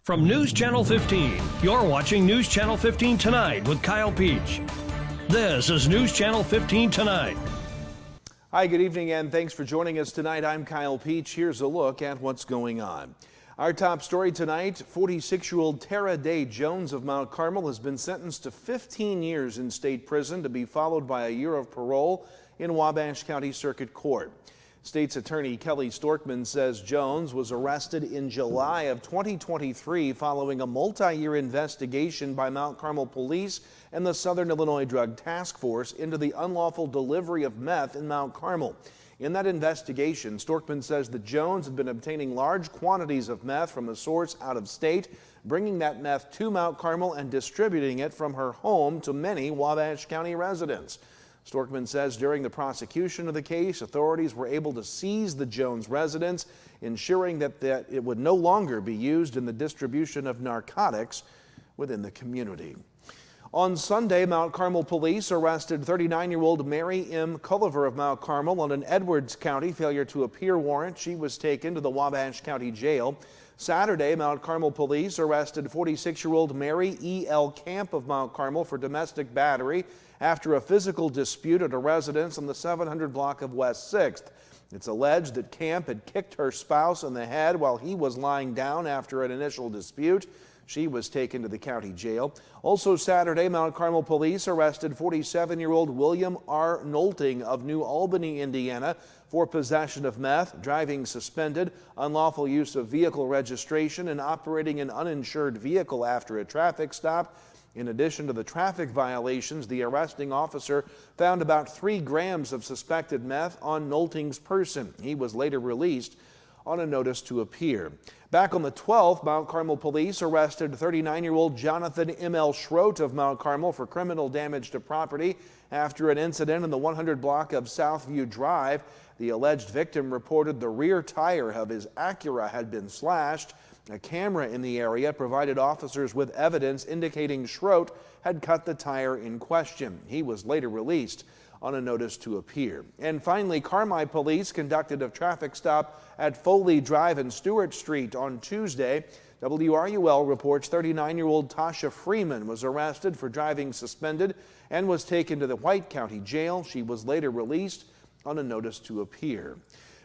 From News Channel 15, you're watching News Channel 15 Tonight with Kyle Peach. This is News Channel 15 Tonight. Hi, good evening, and thanks for joining us tonight. I'm Kyle Peach. Here's a look at what's going on. Our top story tonight, 46-year-old Tara Day Jones of Mount Carmel has been sentenced to 15 years in state prison to be followed by a year of parole in Wabash County Circuit Court. State's Attorney Kelly Storkman says Jones was arrested in July of 2023 following a multi-year investigation by Mount Carmel Police and the Southern Illinois Drug Task Force into the unlawful delivery of meth in Mount Carmel. In that investigation, Storkman says that Jones had been obtaining large quantities of meth from a source out of state, bringing that meth to Mount Carmel and distributing it from her home to many Wabash County residents. Storkman says during the prosecution of the case, authorities were able to seize the Jones residence, ensuring that it would no longer be used in the distribution of narcotics within the community. On Sunday, Mount Carmel police arrested 39-year-old Mary M. Culliver of Mount Carmel on an Edwards County failure to appear warrant. She was taken to the Wabash County Jail. Saturday, Mount Carmel police arrested 46-year-old Mary E. L. Camp of Mount Carmel for domestic battery after a physical dispute at a residence on the 700 block of West 6th. It's alleged that Camp had kicked her spouse in the head while he was lying down after an initial dispute. She was taken to the county jail. Also Saturday, Mount Carmel police arrested 47-year-old William R. Nolting of New Albany, Indiana, for possession of meth, driving suspended, unlawful use of vehicle registration, and operating an uninsured vehicle after a traffic stop. In addition to the traffic violations, the arresting officer found about 3 grams of suspected meth on Nolting's person. He was later released on a notice to appear. Back on the 12th, Mount Carmel police arrested 39-year-old Jonathan M.L. Schroet of Mount Carmel for criminal damage to property after an incident in the 100 block of Southview Drive. The alleged victim reported the rear tire of his Acura had been slashed. A camera in the area provided officers with evidence indicating Schroet had cut the tire in question. He was later released on a notice to appear. And finally, Carmi police conducted a traffic stop at Foley Drive and Stewart Street on Tuesday. WRUL reports 39-year-old Tasha Freeman was arrested for driving suspended and was taken to the White County Jail. She was later released on a notice to appear.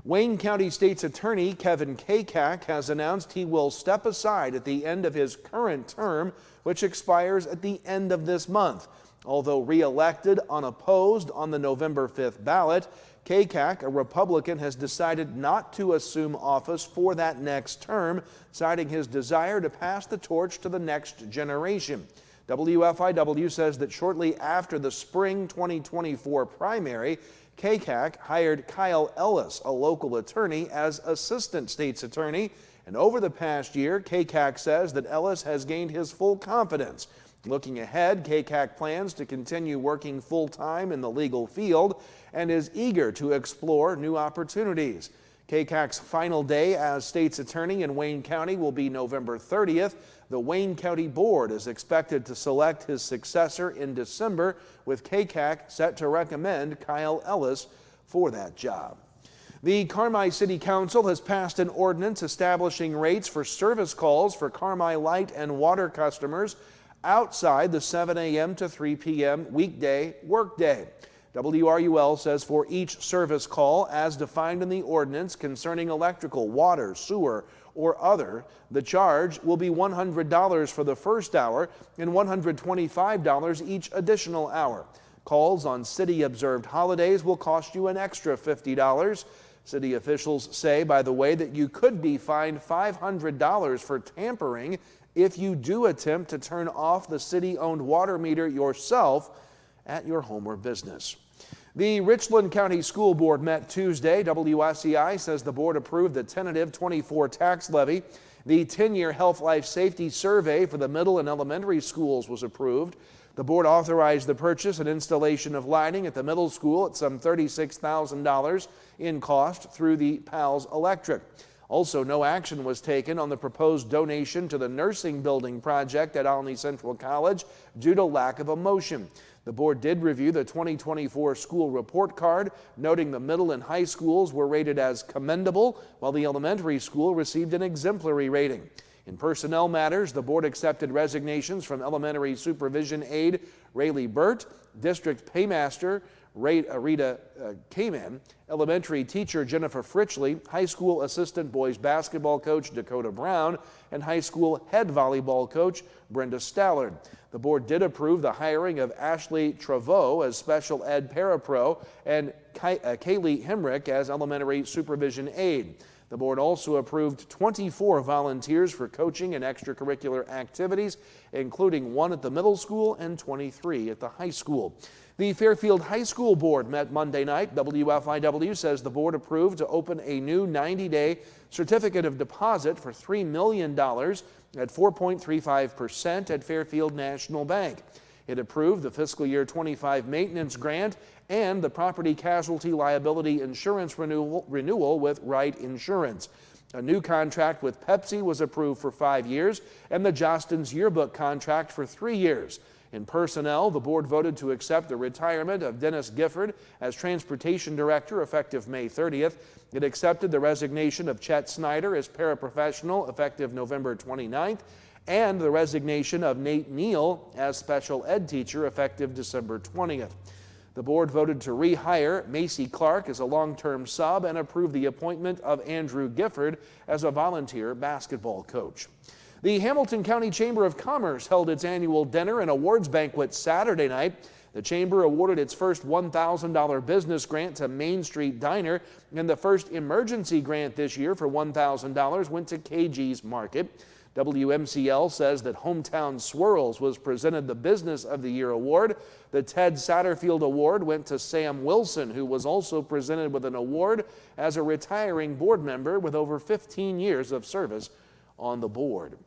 Wayne County State's Attorney Kevin Kakak has announced he will step aside at the end of his current term, which expires at the end of this month. Although re-elected unopposed on the November 5th ballot, Kakak, a Republican, has decided not to assume office for that next term, citing his desire to pass the torch to the next generation. WFIW says that shortly after the spring 2024 primary, Kakak hired Kyle Ellis, a local attorney, as assistant state's attorney. And over the past year, Kakak says that Ellis has gained his full confidence. Looking ahead, Kakak plans to continue working full-time in the legal field and is eager to explore new opportunities. Kakak's final day as state's attorney in Wayne County will be November 30th. The Wayne County Board is expected to select his successor in December, with Kakak set to recommend Kyle Ellis for that job. The Carmi City Council has passed an ordinance establishing rates for service calls for Carmi Light and Water customers outside the 7 a.m. to 3 p.m. weekday workday. WRUL says for each service call as defined in the ordinance concerning electrical, water, sewer, or other, the charge will be $100 for the first hour and $125 each additional hour. Calls on city-observed holidays will cost you an extra $50. City officials say, by the way, that you could be fined $500 for tampering if you do attempt to turn off the city-owned water meter yourself at your home or business. The Richland County School Board met Tuesday. WSEI says the board approved the tentative 24 tax levy. The 10-year Health Life Safety Survey for the middle and elementary schools was approved. The board authorized the purchase and installation of lighting at the middle school at some $36,000 in cost through the PALS Electric. Also, no action was taken on the proposed donation to the nursing building project at Olney Central College due to lack of a motion. The board did review the 2024 school report card, noting the middle and high schools were rated as commendable, while the elementary school received an exemplary rating. In personnel matters, the board accepted resignations from elementary supervision aide Rayleigh Burt, district paymaster Rita Kamen, elementary teacher Jennifer Fritchley, high school assistant boys basketball coach Dakota Brown, and high school head volleyball coach Brenda Stallard. The board did approve the hiring of Ashley Travaux as special ed parapro and Kaylee Hemrick as elementary supervision aide. The board also approved 24 volunteers for coaching and extracurricular activities, including 1 at the middle school and 23 at the high school. The Fairfield High School Board met Monday night. WFIW says the board approved to open a new 90-day certificate of deposit for $3 million at 4.35% at Fairfield National Bank. It approved the fiscal year 25 maintenance grant and the property casualty liability insurance renewal with Wright Insurance. A new contract with Pepsi was approved for 5 years and the Jostens yearbook contract for 3 years. In personnel, the board voted to accept the retirement of Dennis Gifford as transportation director effective May 30th. It accepted the resignation of Chet Snyder as paraprofessional effective November 29th and the resignation of Nate Neal as special ed teacher effective December 20th. The board voted to rehire Macy Clark as a long-term sub and approve the appointment of Andrew Gifford as a volunteer basketball coach. The Hamilton County Chamber of Commerce held its annual dinner and awards banquet Saturday night. The Chamber awarded its first $1,000 business grant to Main Street Diner, and the first emergency grant this year for $1,000 went to KG's Market. WMCL says that Hometown Swirls was presented the Business of the Year award. The Ted Satterfield Award went to Sam Wilson, who was also presented with an award as a retiring board member with over 15 years of service on the board.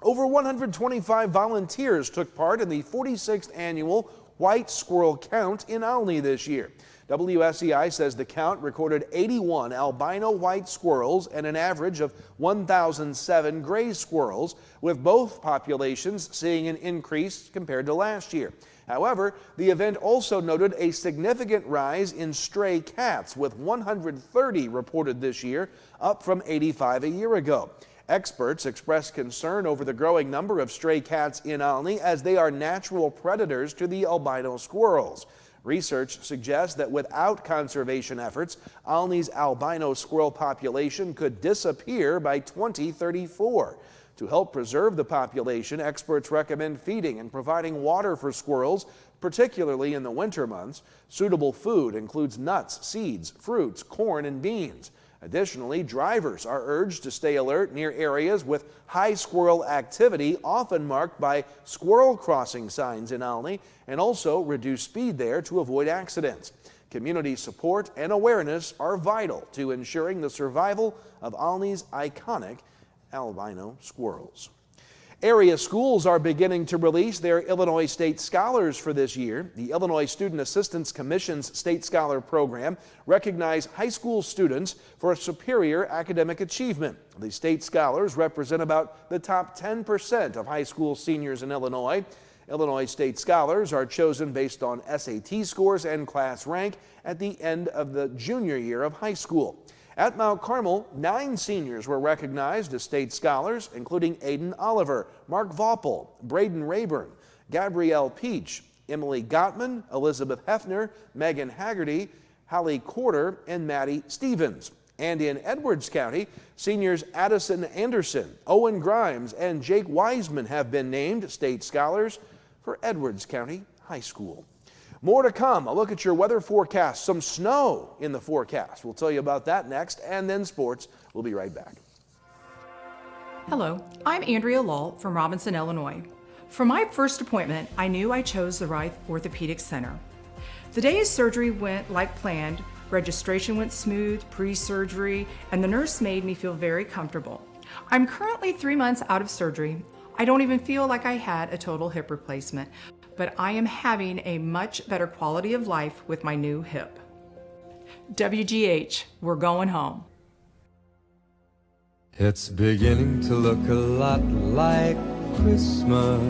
Over 125 volunteers took part in the 46th annual White Squirrel Count in Olney this year. WSEI says the count recorded 81 albino white squirrels and an average of 1,007 gray squirrels, with both populations seeing an increase compared to last year. However, the event also noted a significant rise in stray cats, with 130 reported this year, up from 85 a year ago. Experts expressed concern over the growing number of stray cats in Olney as they are natural predators to the albino squirrels. Research suggests that without conservation efforts, Olney's albino squirrel population could disappear by 2034. To help preserve the population, experts recommend feeding and providing water for squirrels, particularly in the winter months. Suitable food includes nuts, seeds, fruits, corn, and beans. Additionally, drivers are urged to stay alert near areas with high squirrel activity, often marked by squirrel crossing signs in Olney, and also reduce speed there to avoid accidents. Community support and awareness are vital to ensuring the survival of Olney's iconic albino squirrels. Area schools are beginning to release their Illinois State Scholars for this year. The Illinois Student Assistance Commission's State Scholar Program recognizes high school students for superior academic achievement. The State Scholars represent about the top 10% of high school seniors in Illinois. Illinois State Scholars are chosen based on SAT scores and class rank at the end of the junior year of high school. At Mount Carmel, 9 seniors were recognized as state scholars, including Aiden Oliver, Mark Voppel, Braden Rayburn, Gabrielle Peach, Emily Gottman, Elizabeth Hefner, Megan Haggerty, Hallie Corder, and Maddie Stevens. And in Edwards County, seniors Addison Anderson, Owen Grimes, and Jake Wiseman have been named state scholars for Edwards County High School. More to come. A look at your weather forecast. Some snow in the forecast. We'll tell you about that next, and then sports. We'll be right back. Hello, I'm Andrea Lull from Robinson, Illinois. For my first appointment, I knew I chose the right orthopedic center. The day of surgery went like planned. Registration went smooth, pre-surgery, and the nurse made me feel very comfortable. I'm currently 3 months out of surgery. I don't even feel like I had a total hip replacement, but I am having a much better quality of life with my new hip. WGH, we're going home. It's beginning to look a lot like Christmas.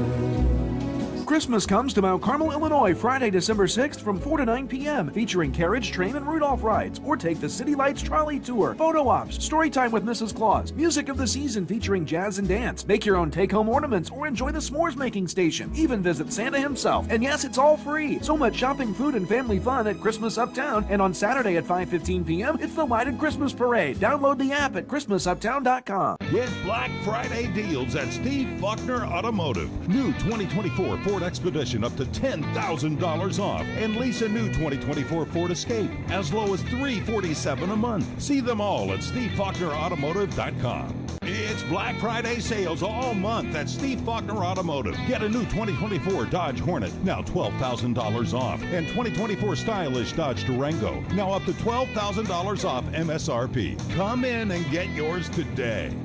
Christmas comes to Mount Carmel, Illinois, Friday, December 6th from 4 to 9 p.m., featuring carriage, train, and Rudolph rides, or take the City Lights Trolley Tour, photo ops, story time with Mrs. Claus, music of the season featuring jazz and dance, make your own take-home ornaments, or enjoy the s'mores making station, even visit Santa himself. And yes, it's all free. So much shopping, food, and family fun at Christmas Uptown, and on Saturday at 5:15 p.m., it's the Lighted Christmas Parade. Download the app at ChristmasUptown.com. Get Black Friday deals at Steve Faulkner Automotive. New 2024 Ford Expedition up to $10,000 off, and lease a new 2024 Ford Escape as low as $347 a month. See them all at SteveFaulknerAutomotive.com. It's Black Friday sales all month at Steve Faulkner Automotive. Get a new 2024 Dodge Hornet, now $12,000 off, and 2024 stylish Dodge Durango, now up to $12,000 off MSRP. Come in and get yours today.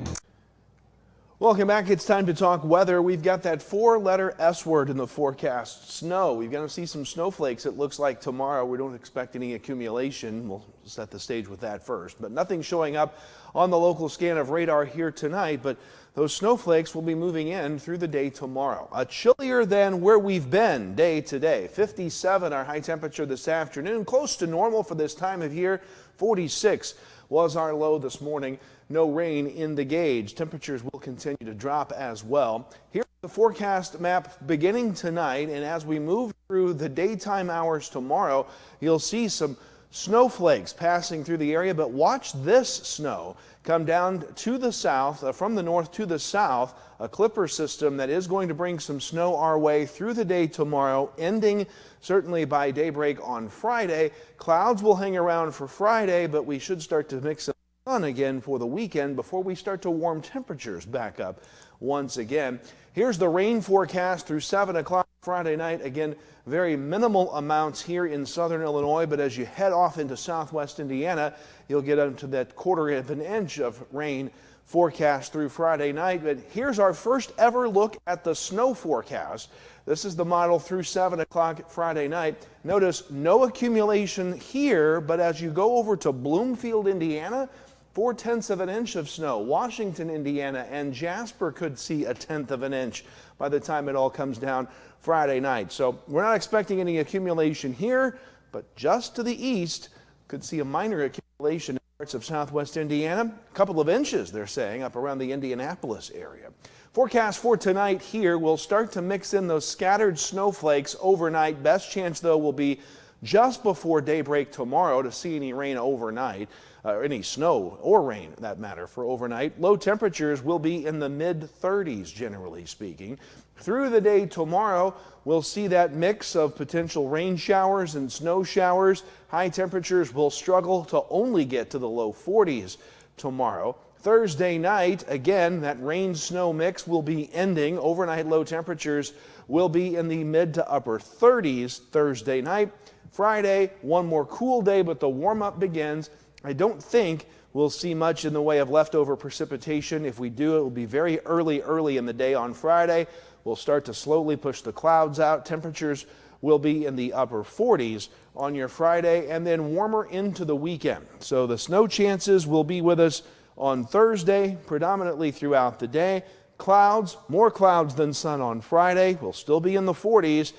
Welcome back. It's time to talk weather. We've got that 4-letter S word in the forecast, snow. We're going to see some snowflakes, it looks like, tomorrow. We don't expect any accumulation. We'll set the stage with that first. But nothing showing up on the local scan of radar here tonight. But those snowflakes will be moving in through the day tomorrow. Chillier than where we've been day to day. 57 our high temperature this afternoon, close to normal for this time of year. 46 was our low this morning. No rain in the gauge. Temperatures will continue to drop as well. Here's the forecast map beginning tonight, and as we move through the daytime hours tomorrow, you'll see some snowflakes passing through the area, but watch this snow come down to the south, from the north to the south, a clipper system that is going to bring some snow our way through the day tomorrow, ending certainly by daybreak on Friday. Clouds will hang around for Friday, but we should start to mix up sun again for the weekend before we start to warm temperatures back up once again. Here's the rain forecast through 7 o'clock Friday night. Again, very minimal amounts here in southern Illinois, but as you head off into southwest Indiana, you'll get up to that 1/4 of an inch of rain forecast through Friday night. But here's our first ever look at the snow forecast. This is the model through 7 o'clock Friday night. Notice no accumulation here, but as you go over to Bloomfield, Indiana, 4/10 of an inch of snow. Washington, Indiana, and Jasper could see 1/10 of an inch by the time it all comes down Friday night. So we're not expecting any accumulation here, but just to the east could see a minor accumulation in parts of southwest Indiana. A couple of inches, they're saying, up around the Indianapolis area. Forecast for tonight here will start to mix in those scattered snowflakes overnight. Best chance, though, will be just before daybreak tomorrow to see any rain overnight. Any snow or rain, that matter, for overnight. Low temperatures will be in the mid-30s, generally speaking. Through the day tomorrow, we'll see that mix of potential rain showers and snow showers. High temperatures will struggle to only get to the low 40s tomorrow. Thursday night, again, that rain-snow mix will be ending. Overnight low temperatures will be in the mid to upper 30s Thursday night. Friday, one more cool day, but the warm-up begins. I don't think we'll see much in the way of leftover precipitation. If we do, it will be very early in the day on Friday. We'll start to slowly push the clouds out. Temperatures will be in the upper 40s on your Friday, and then warmer into the weekend. So the snow chances will be with us on Thursday, predominantly throughout the day. Clouds, more clouds than sun on Friday. We'll still be in the 40s.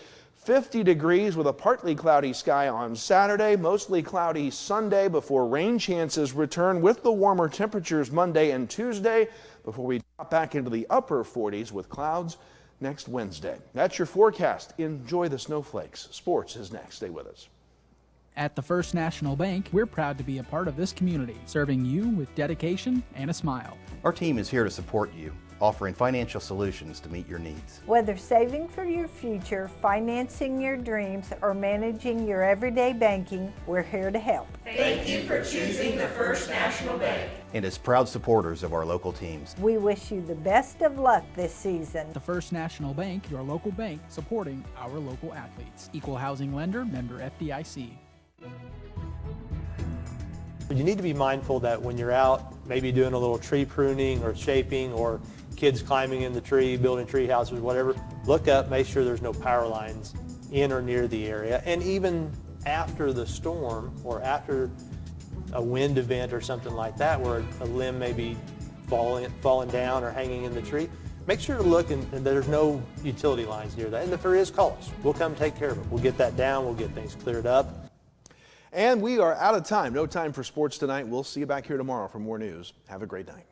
50 degrees with a partly cloudy sky on Saturday, mostly cloudy Sunday before rain chances return with the warmer temperatures Monday and Tuesday before we drop back into the upper 40s with clouds next Wednesday. That's your forecast. Enjoy the snowflakes. Sports is next. Stay with us. At the First National Bank, we're proud to be a part of this community, serving you with dedication and a smile. Our team is here to support you, offering financial solutions to meet your needs. Whether saving for your future, financing your dreams, or managing your everyday banking, we're here to help. Thank you for choosing the First National Bank. And as proud supporters of our local teams, we wish you the best of luck this season. The First National Bank, your local bank, supporting our local athletes. Equal housing lender, member FDIC. You need to be mindful that when you're out, maybe doing a little tree pruning or shaping, or kids climbing in the tree, building tree houses, whatever, look up, make sure there's no power lines in or near the area. And even after the storm or after a wind event or something like that, where a limb may be falling down or hanging in the tree, make sure to look and there's no utility lines near that. And if there is, call us. We'll come take care of it. We'll get that down. We'll get things cleared up. And we are out of time. No time for sports tonight. We'll see you back here tomorrow for more news. Have a great night.